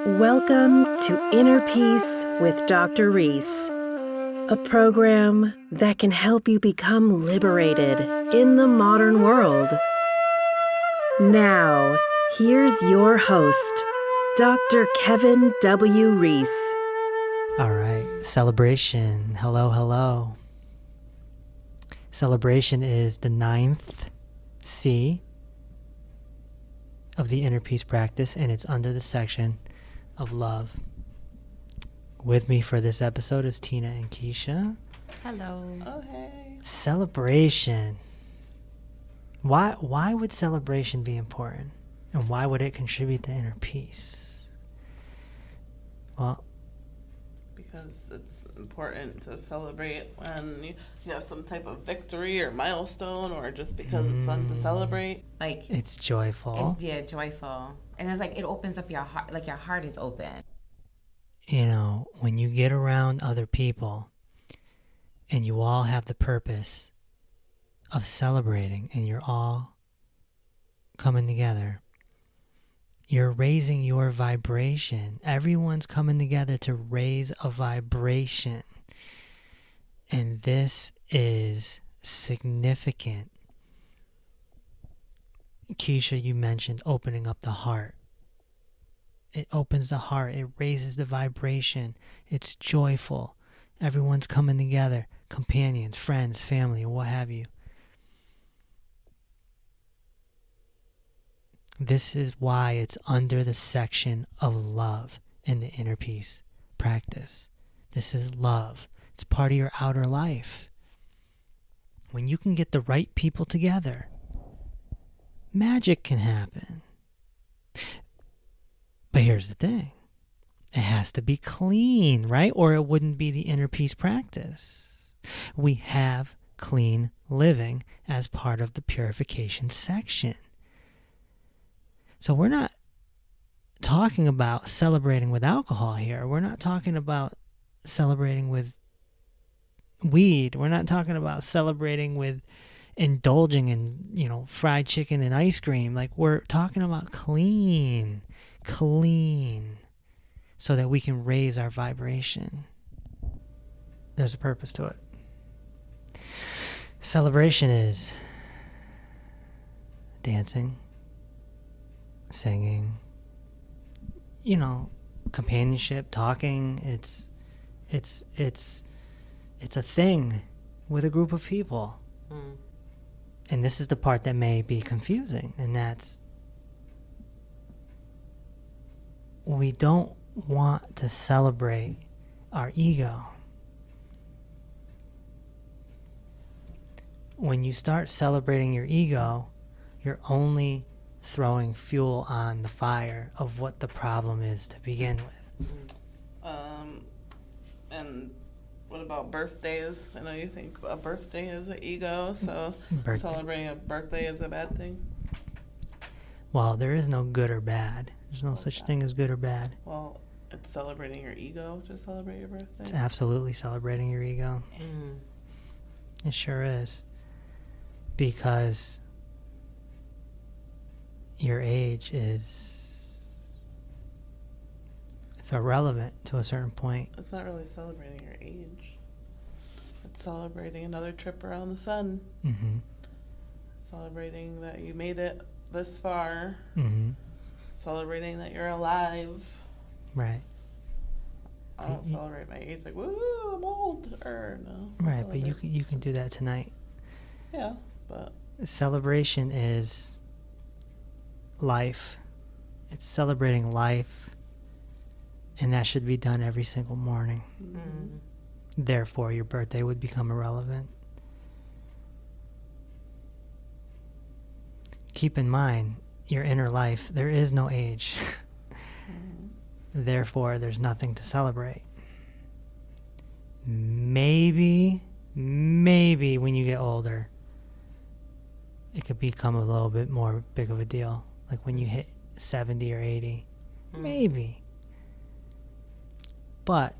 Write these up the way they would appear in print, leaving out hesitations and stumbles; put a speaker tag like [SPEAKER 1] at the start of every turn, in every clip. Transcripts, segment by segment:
[SPEAKER 1] Welcome to Inner Peace with Dr. Reese, a program that can help you become liberated in the modern world. Now, here's your host, Dr. Kevin W. Reese.
[SPEAKER 2] All right, celebration. Hello, hello. Celebration is the 9th C of the Inner Peace practice, and it's under the section of love. With me for this episode is Tina and Keisha.
[SPEAKER 3] Hello.
[SPEAKER 4] Oh, hey.
[SPEAKER 2] Celebration. Why would celebration be important? And why would it contribute to inner peace? Well,
[SPEAKER 4] Because it's important to celebrate when you have some type of victory or milestone, or just because it's fun to celebrate.
[SPEAKER 3] Like,
[SPEAKER 2] it's joyful.
[SPEAKER 3] it's joyful. And it's like, it opens up your heart, like your heart is open.
[SPEAKER 2] You know, when you get around other people and you all have the purpose of celebrating and you're all coming together, you're raising your vibration. Everyone's coming together to raise a vibration. And this is significant. Keisha, you mentioned opening up the heart. It opens the heart. It raises the vibration. It's joyful. Everyone's coming together. Companions, friends, family, what have you. This is why it's under the section of love in the inner peace practice. This is love. It's part of your outer life. When you can get the right people together, magic can happen. But here's the thing. It has to be clean, right? Or it wouldn't be the inner peace practice. We have clean living as part of the purification section. So we're not talking about celebrating with alcohol here. We're not talking about celebrating with weed. We're not talking about celebrating with indulging in, fried chicken and ice cream. Like, we're talking about clean, so that we can raise our vibration. There's a purpose to it. Celebration is dancing, singing, companionship, talking. It's a thing with a group of people. And this is the part that may be confusing, and that's we don't want to celebrate our ego. When you start celebrating your ego, you're only throwing fuel on the fire of what the problem is to begin with.
[SPEAKER 4] And what about birthdays? I know you think a birthday is an ego, so celebrating a birthday is a bad thing.
[SPEAKER 2] Well, there is no good or bad. There's no such thing as good or bad.
[SPEAKER 4] Well, it's celebrating your ego to celebrate your birthday.
[SPEAKER 2] It's absolutely celebrating your ego. It sure is. Because your age it's irrelevant to a certain point.
[SPEAKER 4] It's not really celebrating your age. It's celebrating another trip around the sun.
[SPEAKER 2] Mm-hmm.
[SPEAKER 4] Celebrating that you made it this far.
[SPEAKER 2] Mm-hmm.
[SPEAKER 4] Celebrating that you're alive.
[SPEAKER 2] Right.
[SPEAKER 4] I don't celebrate my age like, woo, I'm old. Or no.
[SPEAKER 2] Right, but you can do that tonight.
[SPEAKER 4] Yeah, but
[SPEAKER 2] celebration is life. It's celebrating life, and that should be done every single morning. Therefore, your birthday would become irrelevant. Keep in mind, your inner life, there is no age. Therefore, there's nothing to celebrate. Maybe when you get older, it could become a little bit more big of a deal. Like when you hit 70 or 80. Maybe. But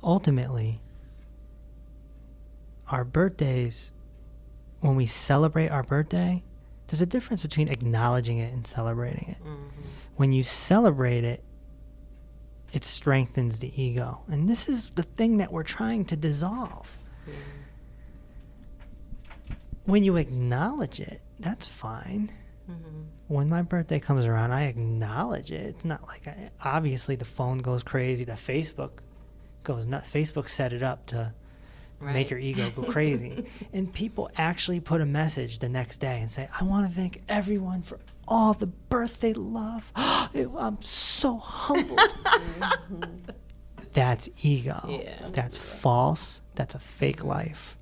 [SPEAKER 2] ultimately, our birthdays, when we celebrate our birthday, There's a difference between acknowledging it and celebrating it. When you celebrate it, it strengthens the ego. And this is the thing that we're trying to dissolve. When you acknowledge it, that's fine. When my birthday comes around, I acknowledge it. It's not like obviously the phone goes crazy, the Facebook goes nuts. Facebook set it up to make your ego go crazy. And people actually put a message the next day and say, I want to thank everyone for all the birthday love. I'm so humbled. That's ego.
[SPEAKER 3] Yeah.
[SPEAKER 2] That's false. That's a fake life.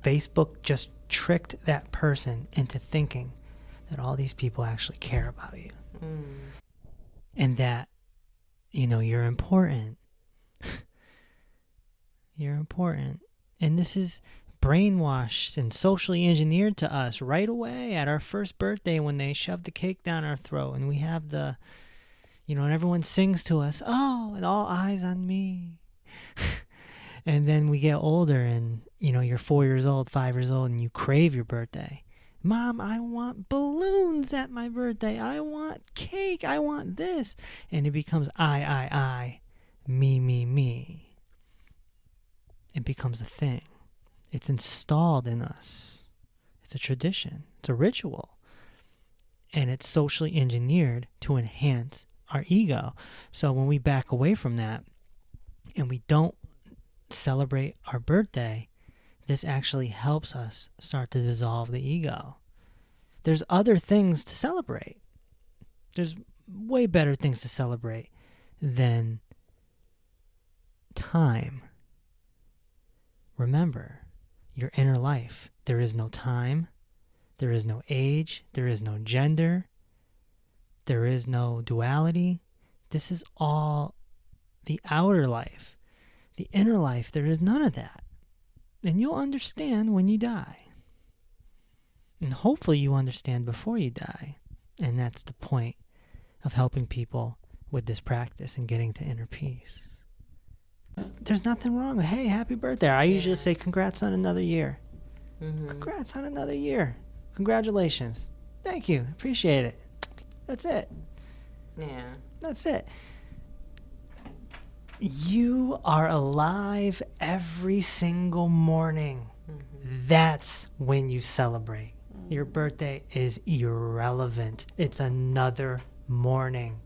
[SPEAKER 2] Facebook just tricked that person into thinking that all these people actually care about you. And that, you know, you're important. You're important. And this is brainwashed and socially engineered to us right away at our first birthday when they shove the cake down our throat and we have the, you know, and everyone sings to us, oh, and all eyes on me. And then we get older and, you know, you're 4 years old, 5 years old, and you crave your birthday. Mom, I want balloons at my birthday. I want cake. I want this. And it becomes I, me, me. It becomes a thing. It's installed in us. It's a tradition. It's a ritual. And it's socially engineered to enhance our ego. So when we back away from that and we don't celebrate our birthday, this actually helps us start to dissolve the ego. There's other things to celebrate. There's way better things to celebrate than time. Remember, your inner life. There is no time. There is no age. There is no gender. There is no duality. This is all the outer life. The inner life, there is none of that. And you'll understand when you die. And hopefully you understand before you die. And that's the point of helping people with this practice and getting to inner peace. There's nothing wrong with, hey, happy birthday. I usually say, congrats on another year. Congrats on another year. Congratulations. Thank you. Appreciate it. That's it.
[SPEAKER 3] Yeah.
[SPEAKER 2] That's it. You are alive every single morning. That's when you celebrate. Your birthday is irrelevant. It's another morning.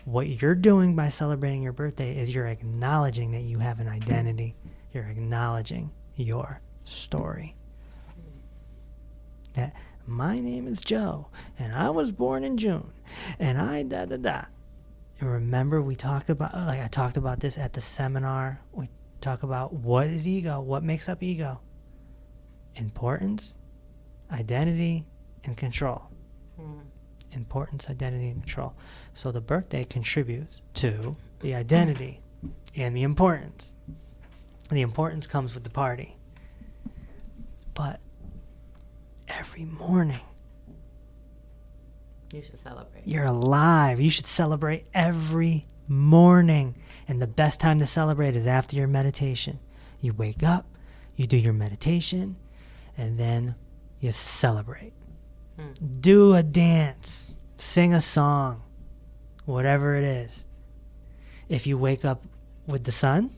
[SPEAKER 2] What you're doing by celebrating your birthday is you're acknowledging that you have an identity. You're acknowledging your story. That my name is Joe, and I was born in June, and I da-da-da. And remember, we talked about, like I talked about this at the seminar. We talk about what is ego, what makes up ego. Importance, identity, and control. Importance, identity, and control. So the birthday contributes to the identity and the importance. The importance comes with the party. But every morning,
[SPEAKER 3] You should celebrate.
[SPEAKER 2] you're alive. You should celebrate every morning. And the best time to celebrate is after your meditation. You wake up, you do your meditation, and then you celebrate. Do a dance, sing a song, whatever it is. If you wake up with the sun,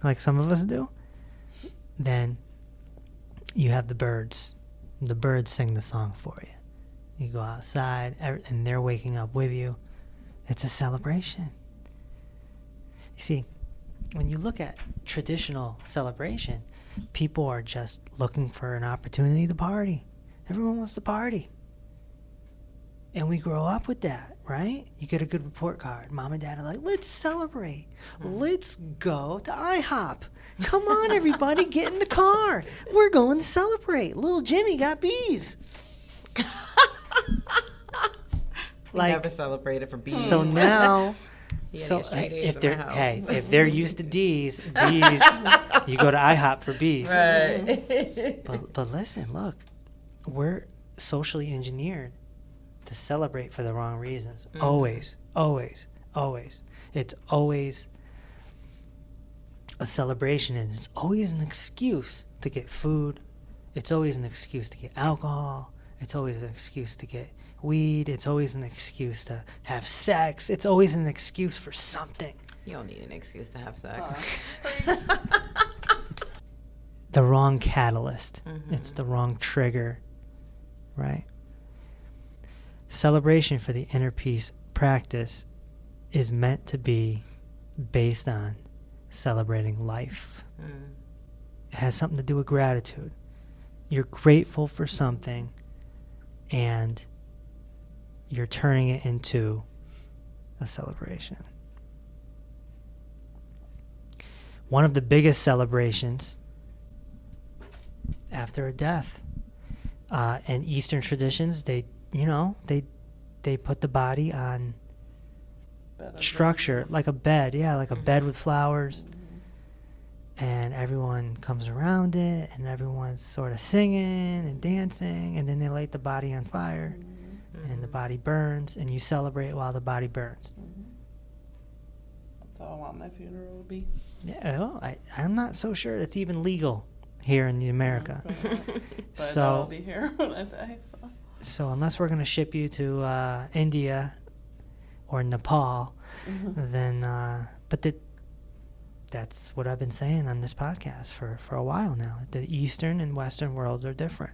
[SPEAKER 2] like some of us do, then you have the birds. The birds sing the song for you. You go outside, and they're waking up with you. It's a celebration. You see, when you look at traditional celebration, people are just looking for an opportunity to party. Everyone wants to party. And we grow up with that, right? You get a good report card. Mom and dad are like, let's celebrate. Let's go to IHOP. Come on, everybody, get in the car. We're going to celebrate. Little Jimmy got bees.
[SPEAKER 3] Like, never celebrated for bees.
[SPEAKER 2] So now,
[SPEAKER 3] You gotta
[SPEAKER 2] so
[SPEAKER 3] get straight A's
[SPEAKER 2] if
[SPEAKER 3] in
[SPEAKER 2] they're
[SPEAKER 3] my house.
[SPEAKER 2] if they're used to bees, you go to IHOP for bees.
[SPEAKER 3] Right.
[SPEAKER 2] But listen, look, we're socially engineered to celebrate for the wrong reasons. Always. It's always a celebration, and it's always an excuse to get food. It's always an excuse to get alcohol. It's always an excuse to get weed. It's always an excuse to have sex. It's always an excuse for something.
[SPEAKER 3] You don't need an excuse to have sex.
[SPEAKER 2] The wrong catalyst. It's the wrong trigger, right? Celebration for the inner peace practice is meant to be based on celebrating life. It has something to do with gratitude. You're grateful for something and you're turning it into a celebration. One of the biggest celebrations after a death. In Eastern traditions, they put the body on structure, like a bed, like a bed with flowers, and everyone comes around it, and everyone's sort of singing and dancing, and then they light the body on fire, and the body burns, and you celebrate while the body burns.
[SPEAKER 4] That's how I want my funeral to be.
[SPEAKER 2] Yeah, well, I'm not so sure it's even legal here in America.
[SPEAKER 4] But
[SPEAKER 2] So
[SPEAKER 4] I'll be here when I die.
[SPEAKER 2] So unless we're going to ship you to India or Nepal, then, that's what I've been saying on this podcast for a while now. The Eastern and Western worlds are different.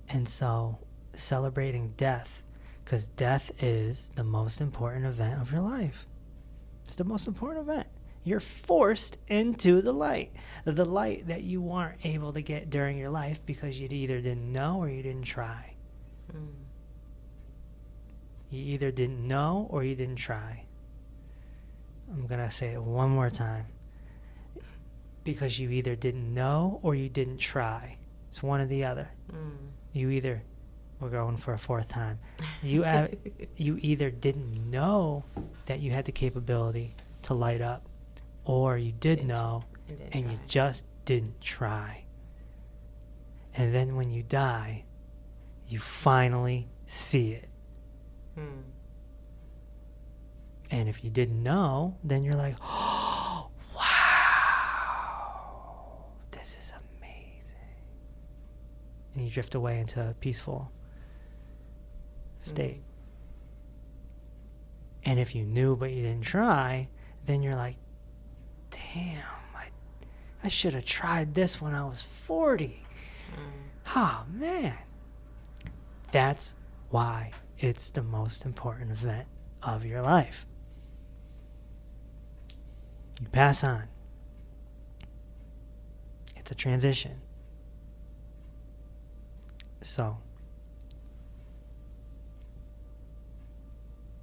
[SPEAKER 2] And so celebrating death, because death is the most important event of your life. It's the most important event. You're forced into the light that you weren't able to get during your life because you either didn't know or you didn't try. You either didn't know or you didn't try. I'm going to say it one more time. Because you either didn't know or you didn't try. It's one or the other. We're going for a fourth time. You either didn't know that you had the capability to light up, or you did know and you just didn't try. And then when you die, you finally see it. And if you didn't know, then you're like, oh, wow, this is amazing. And you drift away into a peaceful state. And if you knew but you didn't try, then you're like, damn, I should have tried this when I was 40. Oh, man. That's why it's the most important event of your life. You pass on. It's a transition. So,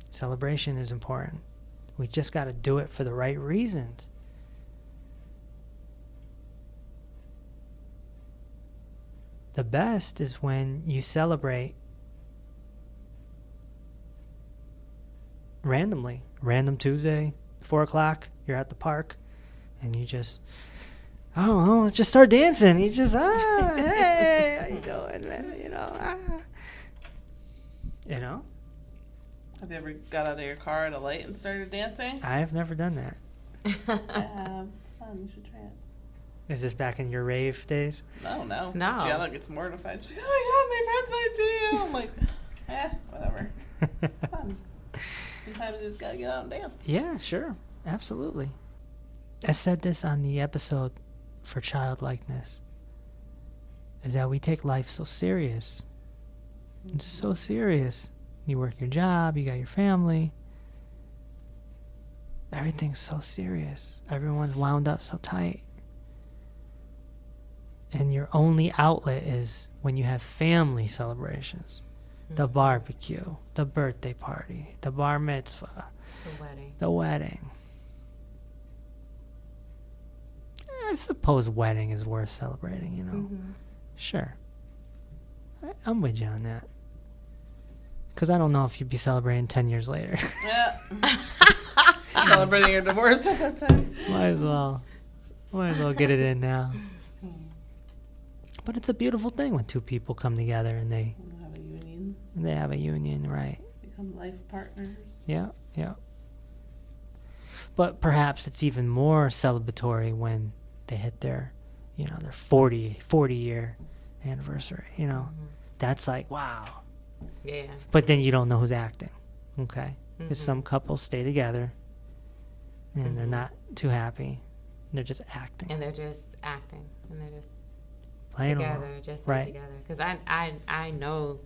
[SPEAKER 2] celebration is important. We just got to do it for the right reasons. The best is when you celebrate randomly. Random Tuesday, 4 o'clock, you're at the park, and you just, just start dancing. You just, hey, how you doing, man?
[SPEAKER 4] Have you ever got out of your car at a light and started dancing?
[SPEAKER 2] I've never done that.
[SPEAKER 4] Yeah, it's fun. You should try it.
[SPEAKER 2] Is this back in your rave days?
[SPEAKER 4] No.
[SPEAKER 3] No.
[SPEAKER 4] Gianna gets mortified. She's like, oh my God, my friends might see you. I'm like, whatever. It's fun. Sometimes you just gotta get out and dance.
[SPEAKER 2] Yeah, sure. Absolutely. I said this on the episode for childlikeness, is that we take life so serious. It's so serious. You work your job, you got your family. Everything's so serious. Everyone's wound up so tight. And your only outlet is when you have family celebrations. The barbecue, the birthday party, the bar mitzvah, the wedding. I suppose wedding is worth celebrating, Sure. I'm with you on that. Because I don't know if you'd be celebrating 10 years later.
[SPEAKER 4] Yeah. Celebrating your divorce at that time.
[SPEAKER 2] Might as well get it in now. But it's a beautiful thing when two people come together and they
[SPEAKER 4] have a union.
[SPEAKER 2] They have a union, right?
[SPEAKER 4] Become life partners.
[SPEAKER 2] Yeah. But perhaps it's even more celebratory when they hit their, you know, their 40-year anniversary, you know. That's like, wow.
[SPEAKER 3] Yeah.
[SPEAKER 2] But then you don't know who's acting, okay? Because some couples stay together and they're not too happy. They're just acting.
[SPEAKER 3] And they're just acting. And they're just
[SPEAKER 2] Playing
[SPEAKER 3] together,
[SPEAKER 2] along.
[SPEAKER 3] just
[SPEAKER 2] Right.
[SPEAKER 3] together. Because I know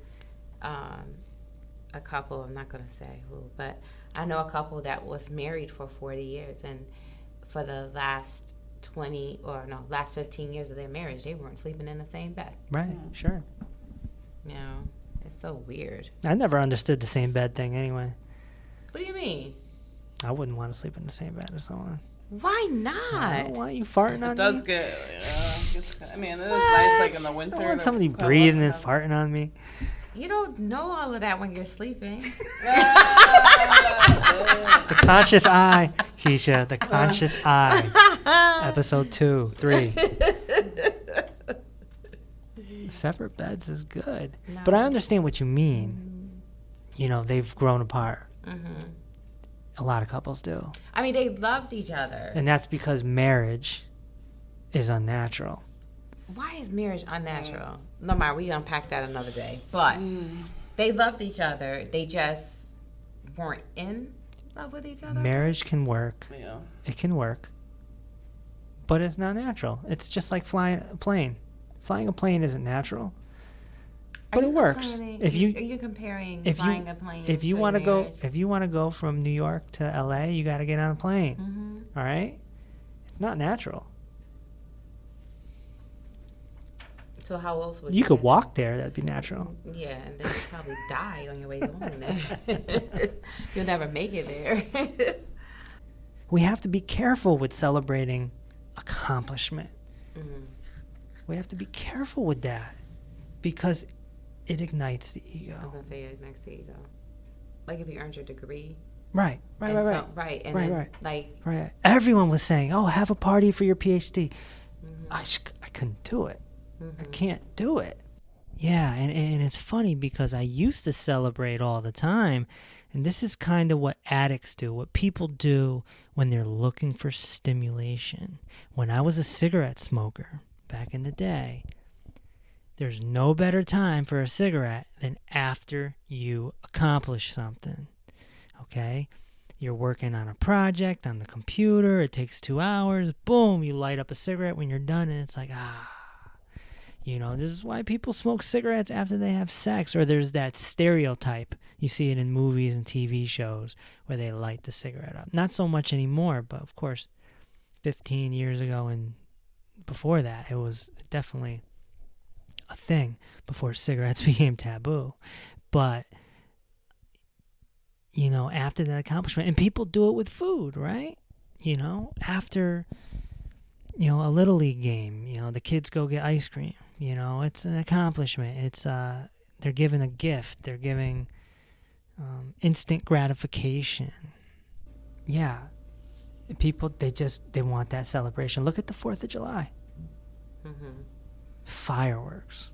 [SPEAKER 3] a couple, I'm not going to say who, but I know a couple that was married for 40 years. And for the last 15 years of their marriage, they weren't sleeping in the same bed.
[SPEAKER 2] Right, sure.
[SPEAKER 3] You know, it's so weird.
[SPEAKER 2] I never understood the same bed thing anyway.
[SPEAKER 3] What do you mean?
[SPEAKER 2] I wouldn't want to sleep in the same bed as someone.
[SPEAKER 3] Why
[SPEAKER 2] I
[SPEAKER 3] not?
[SPEAKER 2] don't want you farting on
[SPEAKER 4] It does
[SPEAKER 2] me.
[SPEAKER 4] get, I mean, it is nice, like in the
[SPEAKER 2] I
[SPEAKER 4] winter.
[SPEAKER 2] don't want
[SPEAKER 4] to
[SPEAKER 2] somebody
[SPEAKER 4] cuddle up
[SPEAKER 2] breathing and
[SPEAKER 4] have-
[SPEAKER 2] farting on me.
[SPEAKER 3] You don't know all of that when you're sleeping.
[SPEAKER 2] The conscious eye, Keisha. The conscious eye. Episode 2, 3. Separate beds is good.
[SPEAKER 3] No.
[SPEAKER 2] But I understand what you mean. You know, they've grown apart. A lot of couples do.
[SPEAKER 3] I mean, they loved each other.
[SPEAKER 2] And that's because marriage is unnatural.
[SPEAKER 3] Why is marriage unnatural? No matter, we unpack that another day. But they loved each other. They just weren't in love with each other.
[SPEAKER 2] Marriage can work.
[SPEAKER 4] Yeah.
[SPEAKER 2] It can work. But it's not natural. It's just like flying a plane. Flying a plane isn't natural. But it works. Are
[SPEAKER 3] you comparing flying a plane?
[SPEAKER 2] If you
[SPEAKER 3] to
[SPEAKER 2] want to go,
[SPEAKER 3] marriage?
[SPEAKER 2] if you want to go from New York to LA, you got to get on a plane. All right? It's not natural.
[SPEAKER 3] So how else would
[SPEAKER 2] You could
[SPEAKER 3] get
[SPEAKER 2] walk there, that'd be natural.
[SPEAKER 3] there? Yeah, and then you'd probably die on your way going there. You'll never make it there.
[SPEAKER 2] We have to be careful with celebrating accomplishment. We have to be careful with that because it ignites the ego.
[SPEAKER 3] I was gonna say it next to ego. Like if you earned your degree.
[SPEAKER 2] Right.
[SPEAKER 3] And then, like
[SPEAKER 2] Right. Everyone was saying, "Oh, have a party for your PhD." I couldn't do it. I can't do it. Yeah, and it's funny because I used to celebrate all the time, and this is kind of what addicts do, what people do when they're looking for stimulation. When I was a cigarette smoker back in the day, there's no better time for a cigarette than after you accomplish something. Okay? You're working on a project on the computer, it takes 2 hours, boom, you light up a cigarette when you're done, and it's like, you know, this is why people smoke cigarettes after they have sex, or there's that stereotype. You see it in movies and TV shows where they light the cigarette up. Not so much anymore, but of course, 15 years ago and before that, it was definitely a thing before cigarettes became taboo. But, you know, after that accomplishment, and people do it with food, right? You know, after, you know, a Little League game, you know, the kids go get ice cream. You know, it's an accomplishment. It's they're giving a gift. They're giving instant gratification. Yeah, people they want that celebration. Look at the 4th of July. Fireworks.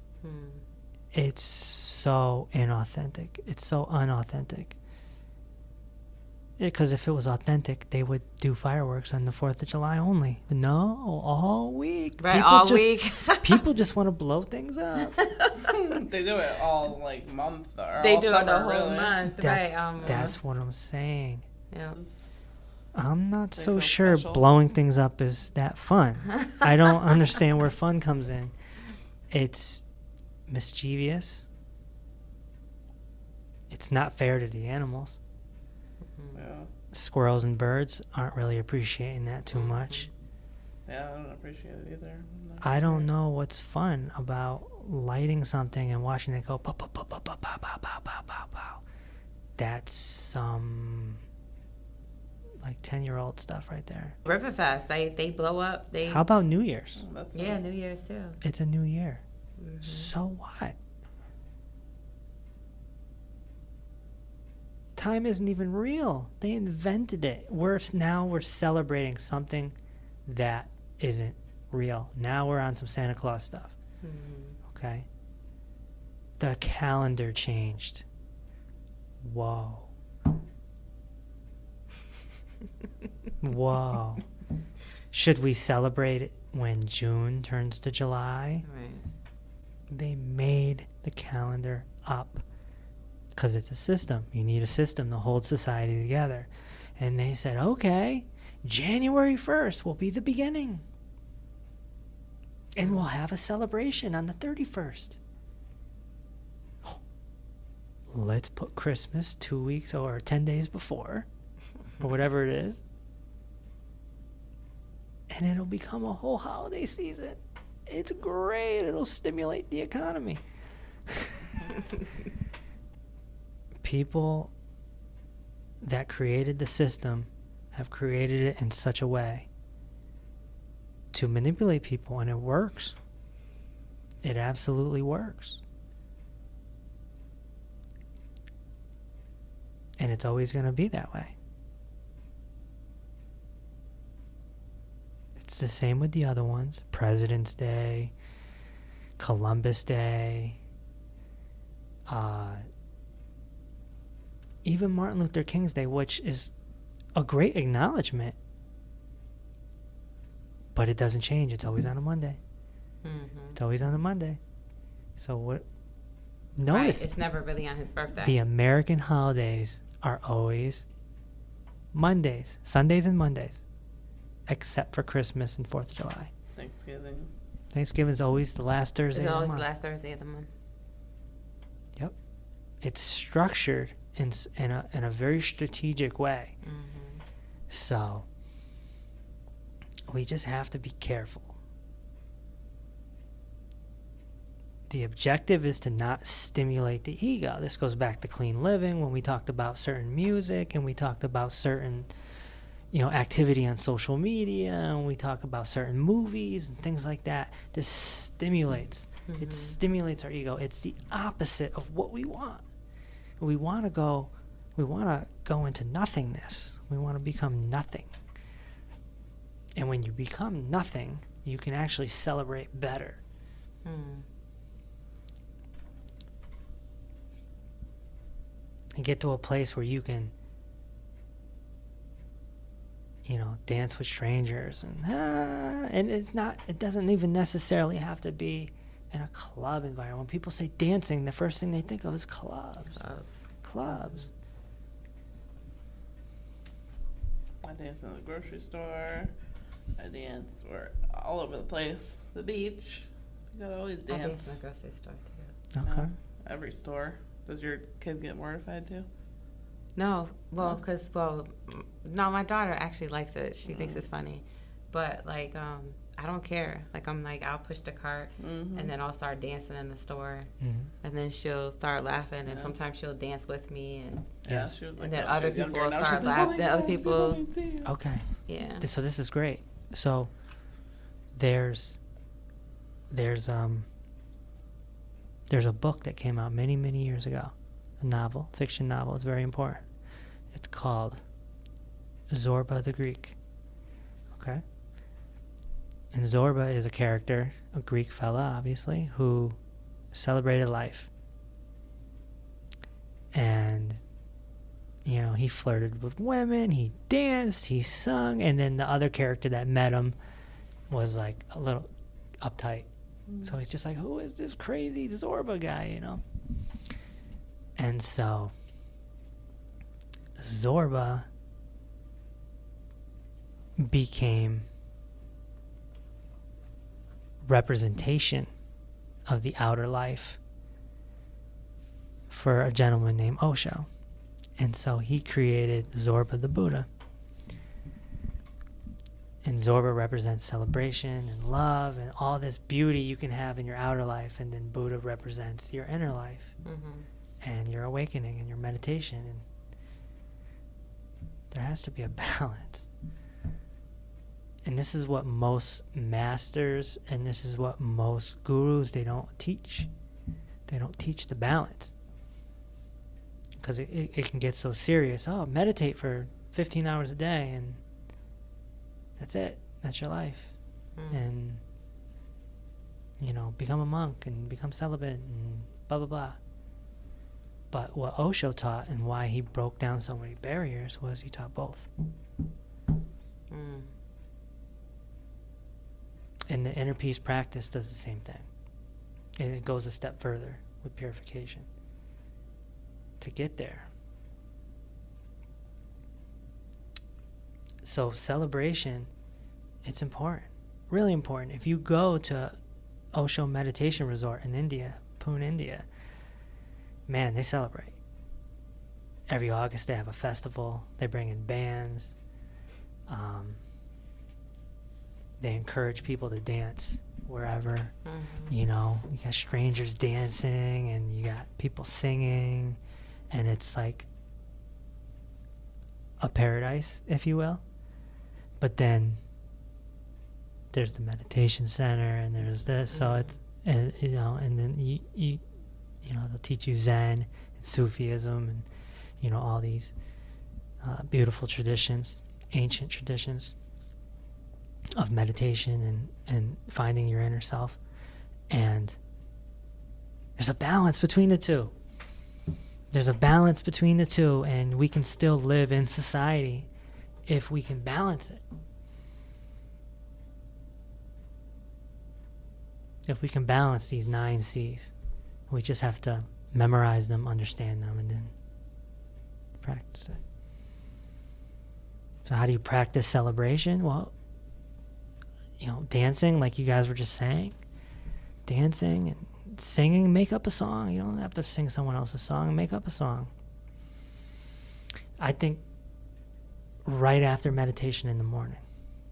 [SPEAKER 2] It's so inauthentic. It's so unauthentic. Because if it was authentic, they would do fireworks on the 4th of July only. No, all week.
[SPEAKER 3] right all week.
[SPEAKER 2] People just want to blow things up.
[SPEAKER 4] They do it all like month or
[SPEAKER 3] They
[SPEAKER 4] all
[SPEAKER 3] do it
[SPEAKER 4] summer,
[SPEAKER 3] the whole
[SPEAKER 4] really.
[SPEAKER 3] month,
[SPEAKER 2] That's,
[SPEAKER 3] right?
[SPEAKER 2] that's what I'm saying.
[SPEAKER 3] Yeah.
[SPEAKER 2] I'm not
[SPEAKER 4] They
[SPEAKER 2] so
[SPEAKER 4] feel
[SPEAKER 2] sure
[SPEAKER 4] special.
[SPEAKER 2] blowing things up is that fun. I don't understand where fun comes in. It's mischievous. It's not fair to the animals.
[SPEAKER 4] Yeah.
[SPEAKER 2] Squirrels and birds aren't really appreciating that too much.
[SPEAKER 4] Yeah, I don't appreciate it either.
[SPEAKER 2] I don't know what's fun about lighting something and watching it go pow, pow, pow, pow, pow, pow, pow, pow, pow, pow, pow. That's some like 10-year-old stuff right there.
[SPEAKER 3] Riverfest, they blow up.
[SPEAKER 2] How about New Year's?
[SPEAKER 4] That's
[SPEAKER 3] Yeah, New Year's too.
[SPEAKER 2] It's a new year. So what? Time isn't even real. They invented it. We're celebrating something that isn't real. Now we're on some Santa Claus stuff. Okay? The calendar changed. Whoa. Whoa. Should we celebrate it when June turns to July,
[SPEAKER 3] Right.
[SPEAKER 2] they made the calendar up because it's a system. You need a system to hold society together. And they said, okay, January 1st will be the beginning. And we'll have a celebration on the 31st. Let's put Christmas 2 weeks or 10 days before, or whatever it is. And it'll become a whole holiday season. It's great. It'll stimulate the economy. People that created the system have created it in such a way to manipulate people, and it works. It absolutely works. And it's always going to be that way. It's the same with the other ones. President's Day, Columbus Day, even Martin Luther King's Day, which is a great acknowledgement, but it doesn't change. It's always on a Monday.
[SPEAKER 3] Mm-hmm.
[SPEAKER 2] It's always on a Monday. So what?
[SPEAKER 3] Right.
[SPEAKER 2] Notice
[SPEAKER 3] It's never really on his birthday.
[SPEAKER 2] the American holidays are always Mondays, Sundays and Mondays, except for Christmas and 4th of July.
[SPEAKER 4] Thanksgiving.
[SPEAKER 2] Thanksgiving is always the last Thursday
[SPEAKER 3] It's
[SPEAKER 2] of the
[SPEAKER 3] always the
[SPEAKER 2] month.
[SPEAKER 3] last Thursday of the month.
[SPEAKER 2] Yep. It's structured in a very strategic way.
[SPEAKER 3] Mm-hmm.
[SPEAKER 2] So we just have to be careful. The objective is to not stimulate the ego. This goes back to clean living when we talked about certain music and we talked about certain, activity on social media, and we talk about certain movies and things like that. This stimulates.
[SPEAKER 3] Mm-hmm.
[SPEAKER 2] It stimulates our ego. It's the opposite of what we want. We want to go into nothingness. We want to become nothing. And when you become nothing, you can actually celebrate better.
[SPEAKER 3] Mm.
[SPEAKER 2] And get to a place where you can, dance with strangers and it doesn't even necessarily have to be in a club environment. When people say dancing, the first thing they think of is clubs. Clubs.
[SPEAKER 4] I dance in the grocery store. I dance all over the place. The beach. You gotta always
[SPEAKER 3] I dance
[SPEAKER 4] dance.
[SPEAKER 3] in the grocery store too.
[SPEAKER 2] Okay.
[SPEAKER 4] Every store. Does your kid get mortified too?
[SPEAKER 3] No, no, my daughter actually likes it. She thinks it's funny, but I don't care. I'll push the cart, and then I'll start dancing in the store, and then she'll start laughing, and sometimes she'll dance with me, and
[SPEAKER 2] Yes.
[SPEAKER 4] She was
[SPEAKER 3] and
[SPEAKER 4] that
[SPEAKER 3] then
[SPEAKER 4] when
[SPEAKER 3] other
[SPEAKER 4] she was
[SPEAKER 3] people
[SPEAKER 4] younger.
[SPEAKER 3] will
[SPEAKER 4] Now
[SPEAKER 3] start
[SPEAKER 4] she's like, "Oh my
[SPEAKER 3] laughing. Then other
[SPEAKER 4] God,
[SPEAKER 3] people,
[SPEAKER 4] let me see you."
[SPEAKER 2] Okay.
[SPEAKER 3] yeah.
[SPEAKER 2] So this is great. So there's a book that came out many, many years ago. A novel, fiction novel. It's very important. It's called Zorba the Greek. Okay? And Zorba is a character, a Greek fella, obviously, who celebrated life. And, he flirted with women, he danced, he sung, and then the other character that met him was a little uptight. So he's just like, who is this crazy Zorba guy, And so Zorba became representation of the outer life for a gentleman named Osho. And so he created Zorba the Buddha. And Zorba represents celebration and love and all this beauty you can have in your outer life. And then Buddha represents your inner life and your awakening and your meditation. And there has to be a balance. And this is what most masters and this is what most gurus, they don't teach. They don't teach the balance. Because it can get so serious. Oh, meditate for 15 hours a day and that's it. That's your life. And, become a monk and become celibate and blah, blah, blah. But what Osho taught and why he broke down so many barriers was he taught both. the inner peace practice does the same thing. And it goes a step further with purification. To get there. So celebration, it's important. Really important. If you go to Osho Meditation Resort in India, Pune, India, man, they celebrate. Every August they have a festival. They bring in bands. They encourage people to dance wherever. Mm-hmm. You know, you got strangers dancing and you got people singing, and it's like a paradise, if you will. But then there's the meditation center and there's this, so it's, and you know, and then you know, they'll teach you Zen and Sufism and, you know, all these beautiful traditions, ancient traditions of meditation and finding your inner self. And there's a balance between the two. There's a balance between the two, and we can still live in society if we can balance it. If we can balance these 9 C's. We just have to memorize them, understand them, and then practice it. So how do you practice celebration? Well, you know, dancing, like you guys were just saying. Dancing and singing, make up a song. You don't have to sing someone else's song. Make up a song. I think right after meditation in the morning,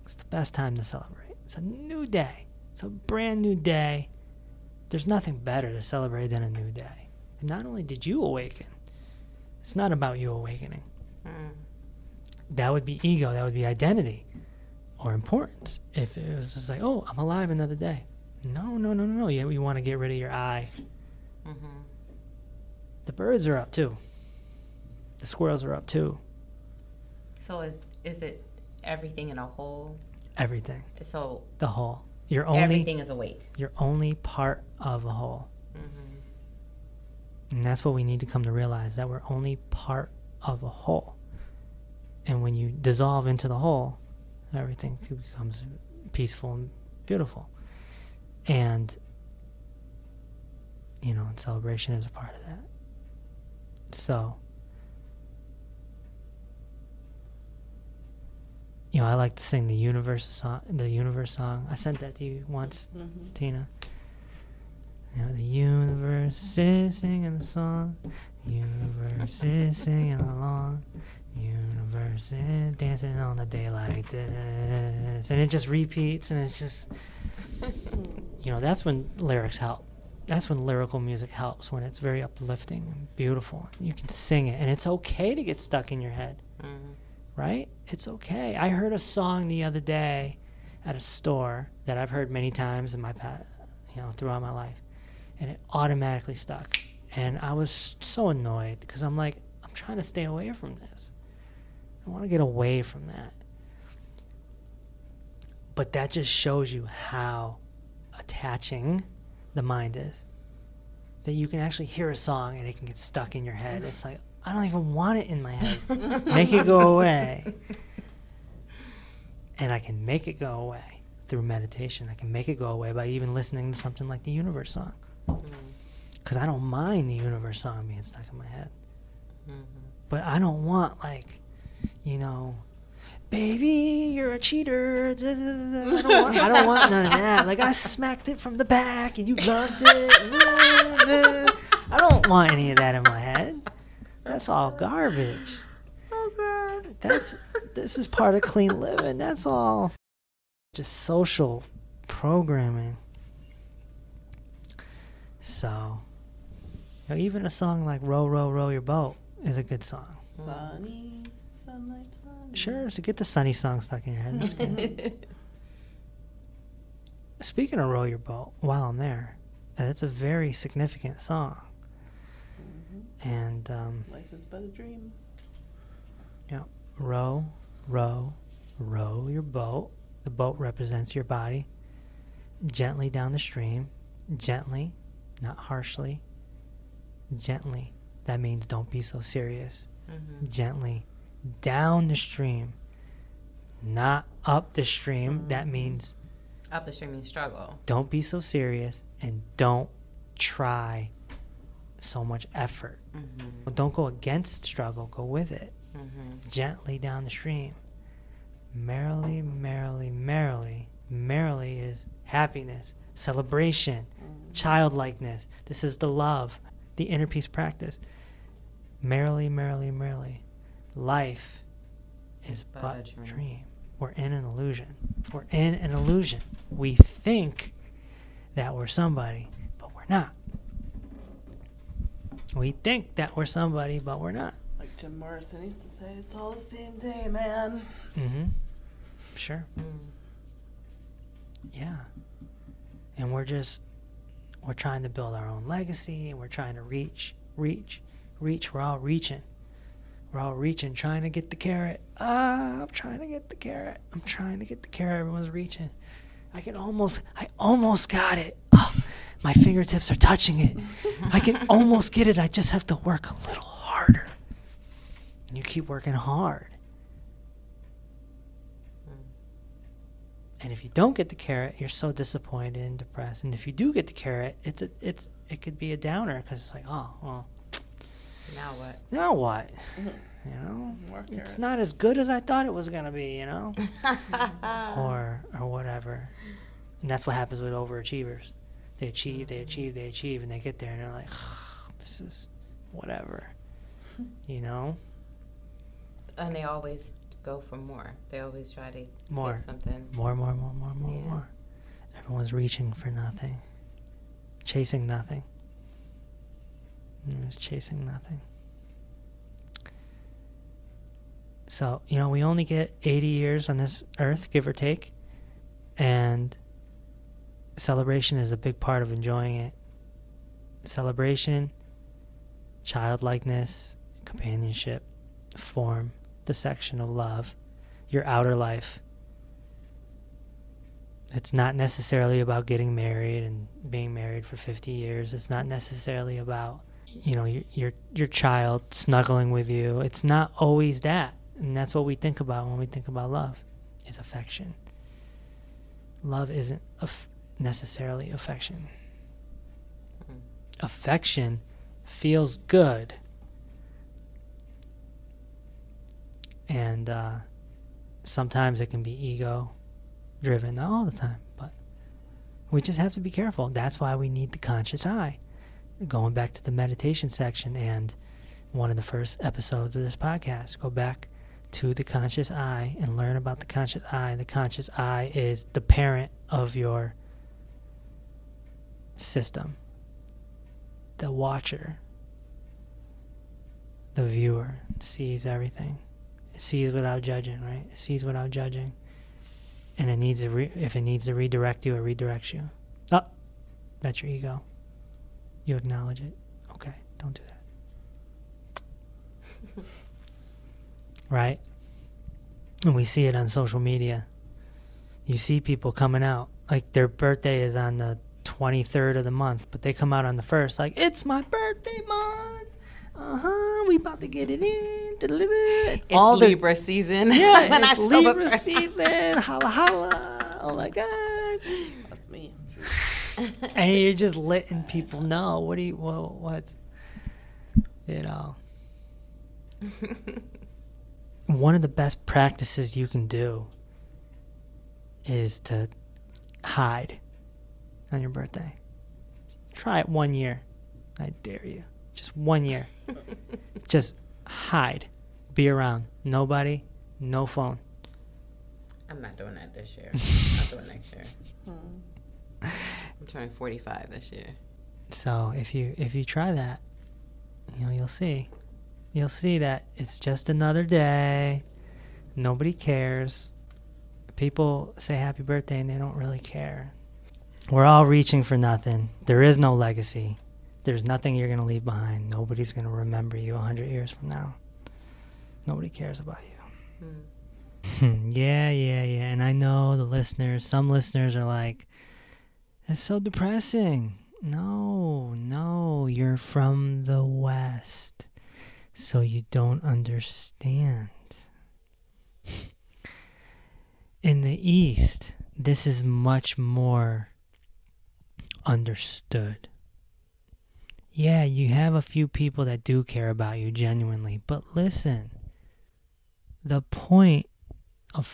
[SPEAKER 2] it's the best time to celebrate. It's a new day. It's a brand new day. There's nothing better to celebrate than a new day. And not only did you awaken, it's not about you awakening. That would be ego. That would be identity or importance. If it was just like, oh, I'm alive another day. No. Yeah, we want to get rid of your I. Mm-hmm. The birds are up too. The squirrels are up too.
[SPEAKER 3] So is it everything in a whole?
[SPEAKER 2] Everything.
[SPEAKER 3] So
[SPEAKER 2] the whole.
[SPEAKER 3] Everything is awake.
[SPEAKER 2] You're only part of a whole. Mm-hmm. And that's what we need to come to realize, that we're only part of a whole. And when you dissolve into the whole, everything becomes peaceful and beautiful. And, you know, and celebration is a part of that. So, you know, I like to sing the universe song. I sent that to you once, Tina. You know, the universe is singing the song. The universe is singing along. The universe is dancing on the day like this. And it just repeats, and it's just, you know, that's when lyrics help. That's when lyrical music helps, when it's very uplifting and beautiful. You can sing it, and it's okay to get stuck in your head. Mm-hmm. Right? It's okay. I heard a song the other day at a store that I've heard many times in my past, you know, throughout my life, and it automatically stuck. And I was so annoyed because I'm like, I'm trying to stay away from this. I want to get away from that. But that just shows you how attaching the mind is. That you can actually hear a song and it can get stuck in your head. It's like, I don't even want it in my head. Make it go away. And I can make it go away through meditation. I can make it go away by even listening to something like the universe song. Because I don't mind the universe song being stuck in my head. But I don't want, like, you know, baby, you're a cheater. I don't want none of that. Like, I smacked it from the back and you loved it. I don't want any of that in my head. That's all garbage.
[SPEAKER 4] Oh, God.
[SPEAKER 2] This is part of clean living. That's all just social programming. So, you know, even a song like Row, Row, Row Your Boat is a good song.
[SPEAKER 4] Sunny, sunlight, sunny.
[SPEAKER 2] Sure, so get the sunny song stuck in your head. That's good. Speaking of Row Your Boat, while I'm there, that's a very significant song. And
[SPEAKER 4] life is but a dream.
[SPEAKER 2] Yeah, row, row, row your boat. The boat represents your body. Gently down the stream. Gently, not harshly. Gently. That means don't be so serious. Gently down the stream, not up the stream. That means
[SPEAKER 3] Up the streaming struggle.
[SPEAKER 2] Don't be so serious, and don't try so much effort.
[SPEAKER 3] Mm-hmm.
[SPEAKER 2] Don't go against struggle. Go with it.
[SPEAKER 3] Mm-hmm.
[SPEAKER 2] Gently down the stream. Merrily, merrily, merrily. Merrily is happiness, celebration, childlikeness. This is the love, the inner peace practice. Merrily, merrily, merrily. Life is but a dream. We're in an illusion. We're in an illusion. We think that we're somebody, but we're not. We think that we're somebody, but we're not.
[SPEAKER 4] Like Jim Morrison used to say, it's all the same day, man.
[SPEAKER 2] Mm-hmm. Sure. Yeah. And we're trying to build our own legacy, and we're trying to reach. We're all reaching. We're all reaching, trying to get the carrot. I'm trying to get the carrot. Everyone's reaching. I almost got it. Oh, my fingertips are touching it. I can almost get it. I just have to work a little harder. And you keep working hard. And if you don't get the carrot, you're so disappointed and depressed. And if you do get the carrot, it could be a downer, because it's like, oh, well. Now what? You know, it's not as good as I thought it was gonna be. You know, or whatever. And that's what happens with overachievers. They achieve, and they get there, and they're like, this is whatever. You know.
[SPEAKER 3] And they always go for more. They always try to
[SPEAKER 2] get
[SPEAKER 3] something.
[SPEAKER 2] More. Everyone's reaching for nothing, chasing nothing. Chasing nothing. So, you know, we only get 80 years on this earth, give or take. And celebration is a big part of enjoying it. Celebration, childlikeness, companionship, form the section of love, your outer life. It's not necessarily about getting married and being married for 50 years. It's not necessarily about, you know, your child snuggling with you. It's not always that. And that's what we think about when we think about love, is affection. Love isn't necessarily affection. Affection feels good. And sometimes it can be ego driven, not all the time, but we just have to be careful. That's why we need the conscious eye. Going back to the meditation section and one of the first episodes of this podcast, go back to the conscious eye and learn about the conscious eye. The conscious eye is the parent of your system, the watcher, the viewer, sees everything. It sees without judging, right? It sees without judging. And it needs to if it needs to redirect you, it redirects you. Oh, that's your ego. You acknowledge it. Okay, don't do that. Right? And we see it on social media. You see people coming out, like their birthday is on the 23rd of the month, but they come out on the 1st, like, it's my birthday month. We about to get it in.
[SPEAKER 3] It's all Libra season.
[SPEAKER 2] Yeah, it's Libra season. Holla, holla. Oh, my God.
[SPEAKER 4] That's me.
[SPEAKER 2] And you're just letting people know. What's, you know. One of the best practices you can do is to hide on your birthday. Try it 1 year. I dare you. Just 1 year. Just hide. Be around. Nobody. No phone.
[SPEAKER 3] I'm not doing that this year. I'll do it next year. I'm turning 45 this year.
[SPEAKER 2] So if you try that, you know, you'll see. You'll see that it's just another day. Nobody cares. People say happy birthday and they don't really care. We're all reaching for nothing. There is no legacy. There's nothing you're going to leave behind. Nobody's going to remember you 100 years from now. Nobody cares about you. Yeah. And I know some listeners are like, that's so depressing. No, you're from the West, so you don't understand. In the East, this is much more understood. Yeah, you have a few people that do care about you genuinely, but listen, the point of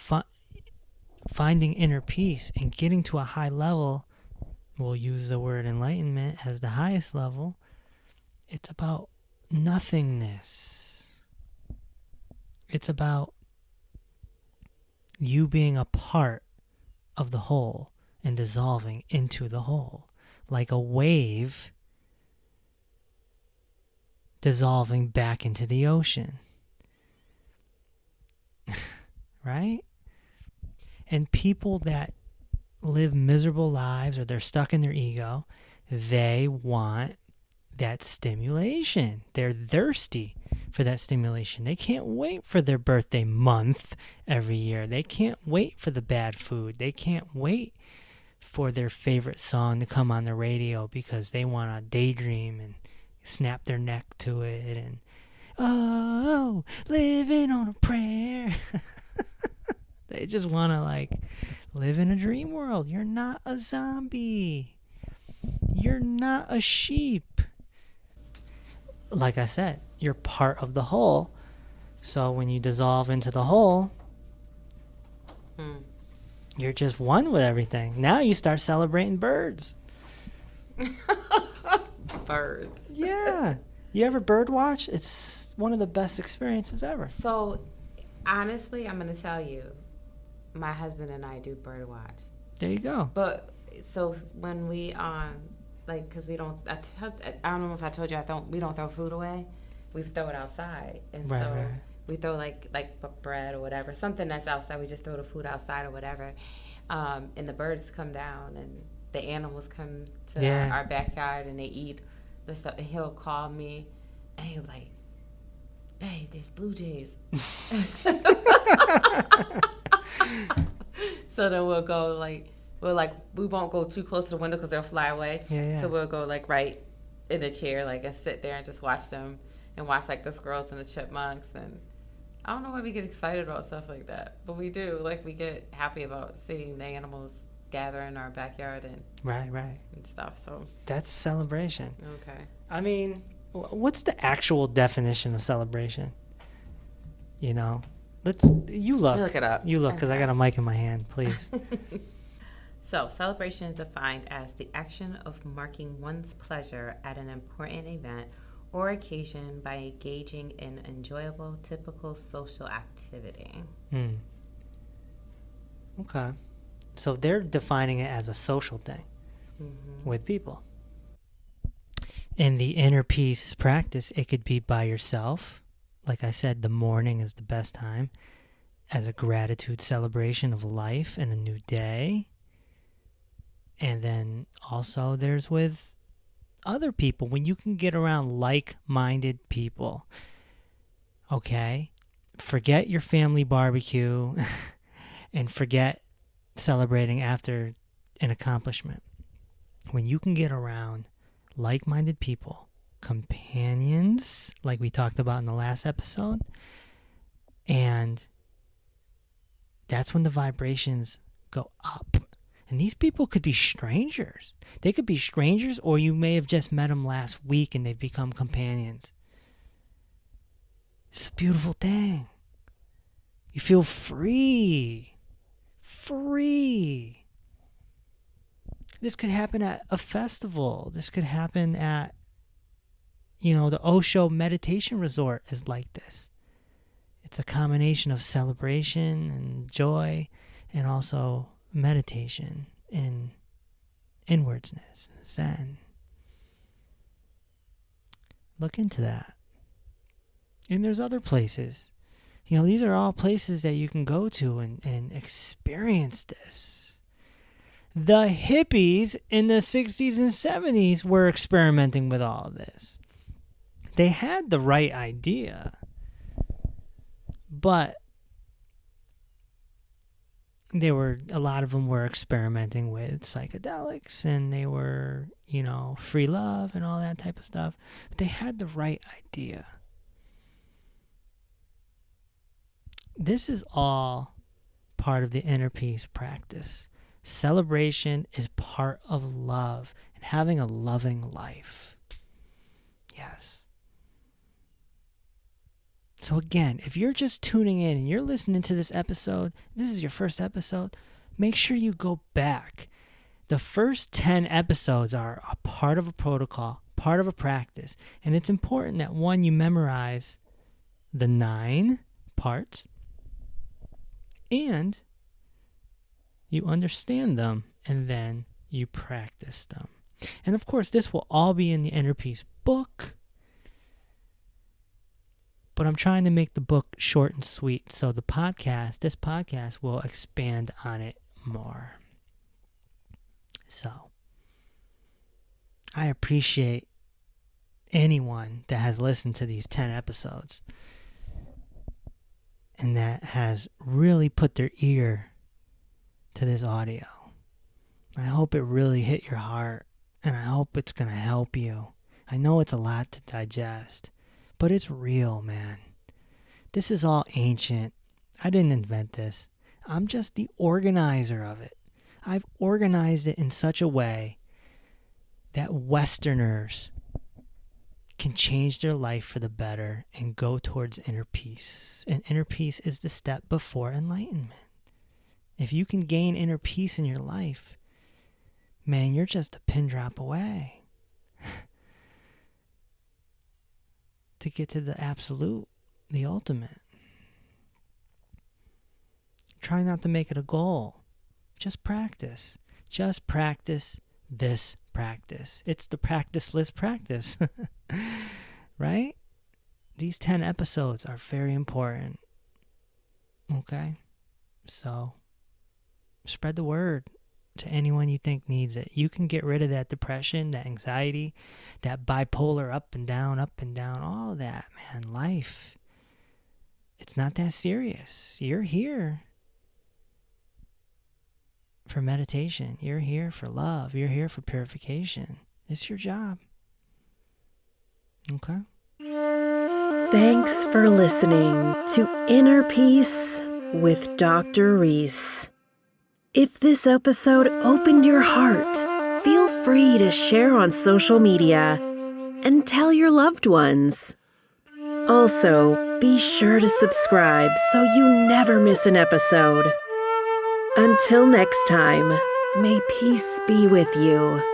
[SPEAKER 2] finding inner peace and getting to a high level, we'll use the word enlightenment as the highest level, it's about nothingness. It's about you being a part of the whole and dissolving into the whole, like a wave dissolving back into the ocean. Right? And people that live miserable lives or they're stuck in their ego, they want that stimulation. They're thirsty for that stimulation. They can't wait for their birthday month every year. They can't wait for the bad food. They can't wait for their favorite song to come on the radio because they want to daydream and snap their neck to it and, oh, living on a prayer. They just want to like live in a dream world. You're not a zombie. You're not a sheep. Like I said, you're part of the whole. So when you dissolve into the whole, you're just one with everything. Now you start celebrating birds.
[SPEAKER 3] Birds.
[SPEAKER 2] Yeah. You ever bird watch? It's one of the best experiences ever.
[SPEAKER 3] So, honestly, I'm going to tell you, my husband and I do bird watch.
[SPEAKER 2] There you go.
[SPEAKER 3] But, so when we, like, because we don't, I don't know if I told you, we don't throw food away. We throw it outside. And
[SPEAKER 2] Right.
[SPEAKER 3] we throw like bread or whatever, something that's outside. We just throw the food outside or whatever. And the birds come down and the animals come to our backyard and they eat the stuff. And he'll call me and he'll be like, babe, there's blue jays. So then we'll go we won't go too close to the window because they'll fly away.
[SPEAKER 2] Yeah.
[SPEAKER 3] So we'll go like right in the chair and sit there and just watch them and watch like the squirrels and the chipmunks. And I don't know why we get excited about stuff like that, but we do. Like, we get happy about seeing the animals gather in our backyard and
[SPEAKER 2] Right.
[SPEAKER 3] and stuff. So
[SPEAKER 2] That's celebration.
[SPEAKER 3] okay.
[SPEAKER 2] I mean, what's the actual definition of celebration? You know, you look.
[SPEAKER 3] Look it up.
[SPEAKER 2] You look, because I got a mic in my hand, please.
[SPEAKER 3] So, celebration is defined as the action of marking one's pleasure at an important event or occasion by engaging in enjoyable, typical social activity.
[SPEAKER 2] Okay. So they're defining it as a social thing with people. In the inner peace practice, it could be by yourself. Like I said, the morning is the best time as a gratitude celebration of life and a new day. And then also there's with other people, when you can get around like-minded people. Okay? Forget your family barbecue and forget celebrating after an accomplishment. When you can get around like-minded people, companions, like we talked about in the last episode, and that's when the vibrations go up. And these people could be strangers. They could be strangers, or you may have just met them last week and they've become companions. It's a beautiful thing. You feel free. Free. This could happen at a festival. This could happen at, the Osho meditation resort is like this. It's a combination of celebration and joy and also meditation and inwardsness, Zen. Look into that. And there's other places. These are all places that you can go to and experience this. The hippies in the 60s and 70s were experimenting with all of this. They had the right idea, but a lot of them were experimenting with psychedelics, and they were, free love and all that type of stuff. But they had the right idea. This is all part of the inner peace practice. Celebration is part of love and having a loving life. Yes. So again, if you're just tuning in and you're listening to this episode, this is your first episode, make sure you go back. The first 10 episodes are a part of a protocol, part of a practice. And it's important that, one, you memorize the 9 parts and you understand them, and then you practice them. And of course, this will all be in the Inner Peace book. But I'm trying to make the book short and sweet, so this podcast will expand on it more. So, I appreciate anyone that has listened to these 10 episodes and that has really put their ear to this audio. I hope it really hit your heart, and I hope it's going to help you. I know it's a lot to digest, but it's real, man. This is all ancient. I didn't invent this. I'm just the organizer of it. I've organized it in such a way that Westerners can change their life for the better and go towards inner peace. And inner peace is the step before enlightenment. If you can gain inner peace in your life, man, you're just a pin drop away to get to the absolute, the ultimate. Try not to make it a goal. Just practice. Just practice this practice. It's the practiceless practice. Right? These 10 episodes are very important. Okay? So, spread the word to anyone you think needs it. You can get rid of that depression, that anxiety, that bipolar up and down, all of that, man. Life. It's not that serious. You're here for meditation. You're here for love. You're here for purification. It's your job. Okay?
[SPEAKER 1] Thanks for listening to Inner Peace with Dr. Reese. If this episode opened your heart, feel free to share on social media and tell your loved ones. Also, be sure to subscribe so you never miss an episode. Until next time, may peace be with you.